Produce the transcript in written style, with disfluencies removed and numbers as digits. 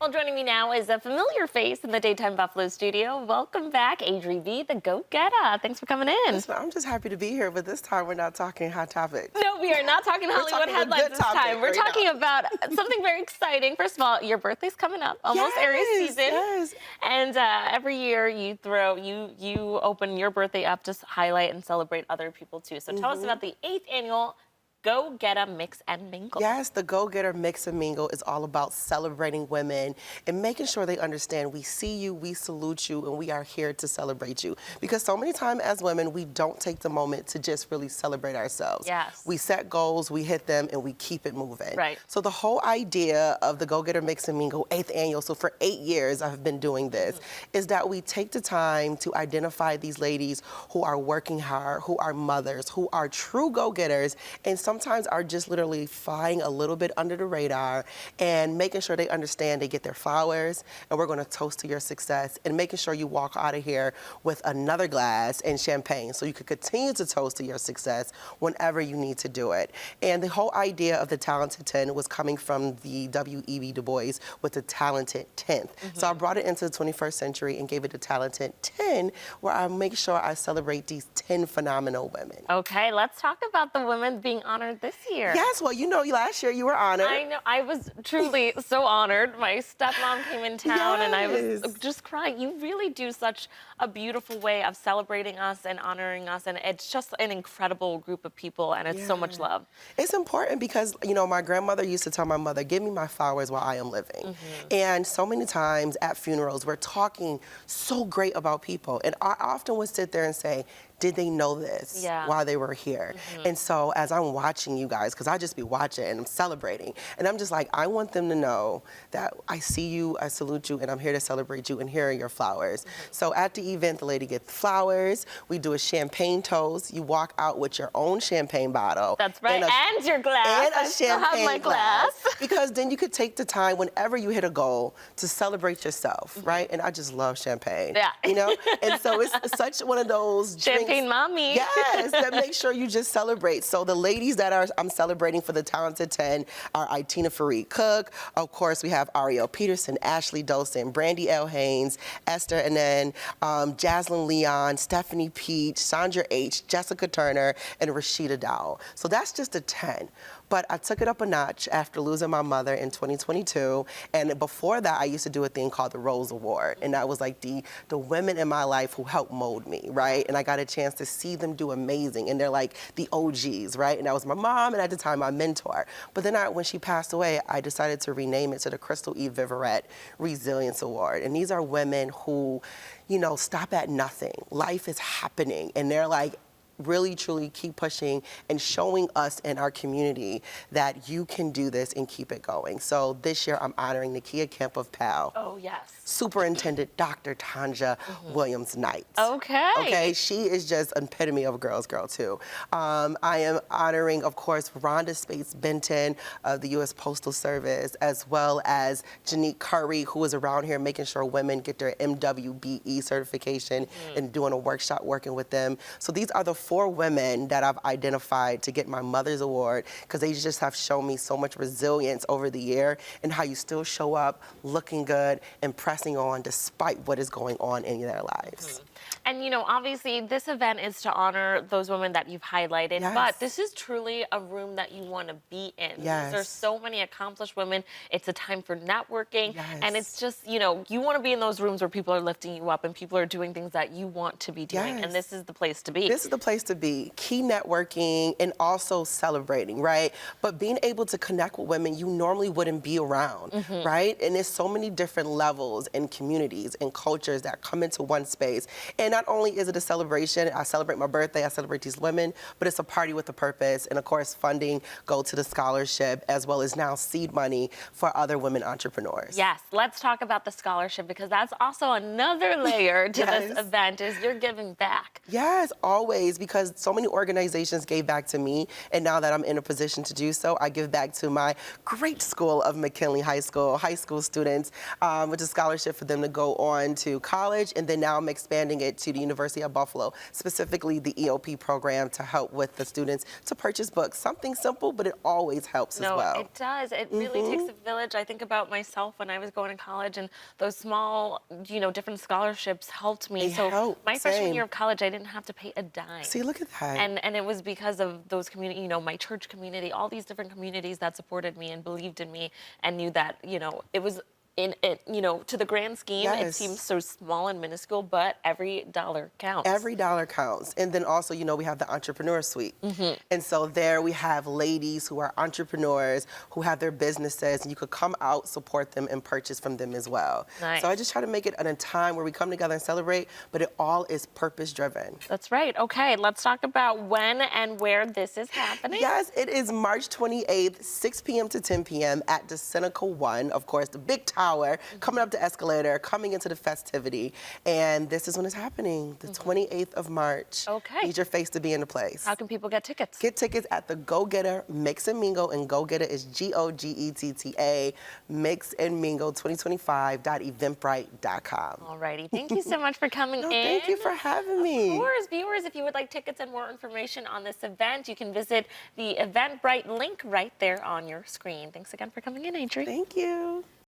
Well, joining me now is a familiar face in the Daytime Buffalo studio. Welcome back, Adri V, the Getta. Thanks for coming in. Listen, I'm just happy to be here, but this time we're not talking hot topics. No, we are not talking Hollywood headlines this time. We're talking about something very exciting. First of all, your birthday's coming up, almost Aries season. Yes. And every year you open your birthday up to highlight and celebrate other people too. So tell us about the 8th annual Go Getta Mix and Mingle. Yes, the Go Getter Mix and Mingle is all about celebrating women and making sure they understand we see you, we salute you, and we are here to celebrate you. Because so many times as women, we don't take the moment to just really celebrate ourselves. Yes. We set goals, we hit them, and we keep it moving. Right. So the whole idea of the Go Getter Mix and Mingle 8th annual, so for 8 years I've been doing this, is that we take the time to identify these ladies who are working hard, who are mothers, who are true go-getters, and sometimes are just literally flying a little bit under the radar and making sure they understand they get their flowers, and we're going to toast to your success, and making sure you walk out of here with another glass and champagne so you can continue to toast to your success whenever you need to do it. And the whole idea of the Talented 10 was coming from the W.E.B. Du Bois with the Talented 10th. So I brought it into the 21st century and gave it the Talented 10, where I make sure I celebrate these 10 phenomenal women. Okay, let's talk about the women being honored this year. Yes, well, you know, last year you were honored. I know, I was truly so honored. My stepmom came in town and I was just crying. You really do such a beautiful way of celebrating us and honoring us, and it's just an incredible group of people, and it's so much love. It's important because, you know, my grandmother used to tell my mother, give me my flowers while I am living. And so many times at funerals, we're talking so great about people, and I often would sit there and say, did they know this while they were here? And so as I'm watching you guys, because I just be watching and I'm celebrating, and I'm just like, I want them to know that I see you, I salute you, and I'm here to celebrate you, and here are your flowers. So at the event, the lady gets flowers, we do a champagne toast, you walk out with your own champagne bottle. That's right, and your glass. And a champagne my glass. Because then you could take the time whenever you hit a goal to celebrate yourself, right? And I just love champagne, you know? And so it's such one of those drinks. Mommy. Yes, that make sure you just celebrate. So the ladies that I'm celebrating for the Talented 10 are Itina Farid Cook. Of course, we have Ariel Peterson, Ashley Dosen, Brandy L. Haynes, Esther, and then Jaslyn Leon, Stephanie Peach, Sandra H., Jessica Turner, and Rashida Dowell. So that's just a 10. But I took it up a notch after losing my mother in 2022. And before that, I used to do a thing called the Rose Award. And that was like the women in my life who helped mold me, right? And I got a chance to see them do amazing. And they're like the OGs, right? And that was my mom, and at the time, my mentor. But then when she passed away, I decided to rename it to the Crystal E. Viverette Resilience Award. And these are women who, you know, stop at nothing. Life is happening. And they're like, really, truly keep pushing and showing us in our community that you can do this and keep it going. So this year, I'm honoring Nakia Kemp of PAL. Oh, yes. Superintendent Dr. Tanja Williams-Knight. Okay. Okay, she is just an epitome of a girl's girl, too. I am honoring, of course, Rhonda Spates Benton of the U.S. Postal Service, as well as Janique Curry, who is around here making sure women get their MWBE certification and doing a workshop working with them. So these are the 4 women that I've identified to get my Mother's Award, because they just have shown me so much resilience over the year, and how you still show up looking good and pressing on despite what is going on in their lives. And, you know, obviously this event is to honor those women that you've highlighted, but this is truly a room that you want to be in. There's so many accomplished women. It's a time for networking, and it's just, you know, you want to be in those rooms where people are lifting you up and people are doing things that you want to be doing, and this is the place to be. This is the place to be. Key networking and also celebrating, right? But being able to connect with women you normally wouldn't be around, right? And there's so many different levels and communities and cultures that come into one space. And not only is it a celebration, I celebrate my birthday, I celebrate these women, but it's a party with a purpose. And of course, funding go to the scholarship, as well as now seed money for other women entrepreneurs. Yes, let's talk about the scholarship, because that's also another layer to this event, is you're giving back. Yes, always, because so many organizations gave back to me, and now that I'm in a position to do so, I give back to my great school of McKinley high school students with a scholarship for them to go on to college, and then now I'm expanding it to the University of Buffalo, specifically the EOP program, to help with the students to purchase books. Something simple, but it always helps as well. No, it does. It really takes a village. I think about myself when I was going to college, and those small, different scholarships helped me. So my freshman year of college, I didn't have to pay a dime. See, look at that. And it was because of those community, my church community, all these different communities that supported me and believed in me and knew that, it was in it, to the grand scheme, it seems so small and minuscule, but every dollar counts. Every dollar counts. And then also, we have the Entrepreneur Suite. And so there we have ladies who are entrepreneurs, who have their businesses, and you could come out, support them, and purchase from them as well. Nice. So I just try to make it a time where we come together and celebrate, but it all is purpose-driven. That's right. Okay, let's talk about when and where this is happening. Yes, it is March 28th, 6 p.m. to 10 p.m. at the Seneca 1, of course, the big tower, coming up the escalator, coming into the festivity. And this is when it's happening, the 28th of March. Okay. Need your face to be in the place. How can people get tickets? Get tickets at the Getta Mix and Mingle, and Getta is Getta, Mix and Mingle 2025.eventbrite.com. All righty. Thank you so much for coming in. Thank you for having me. Of course, viewers, if you would like tickets and more information on this event, you can visit the Eventbrite link right there on your screen. Thanks again for coming in, Adri. Thank you.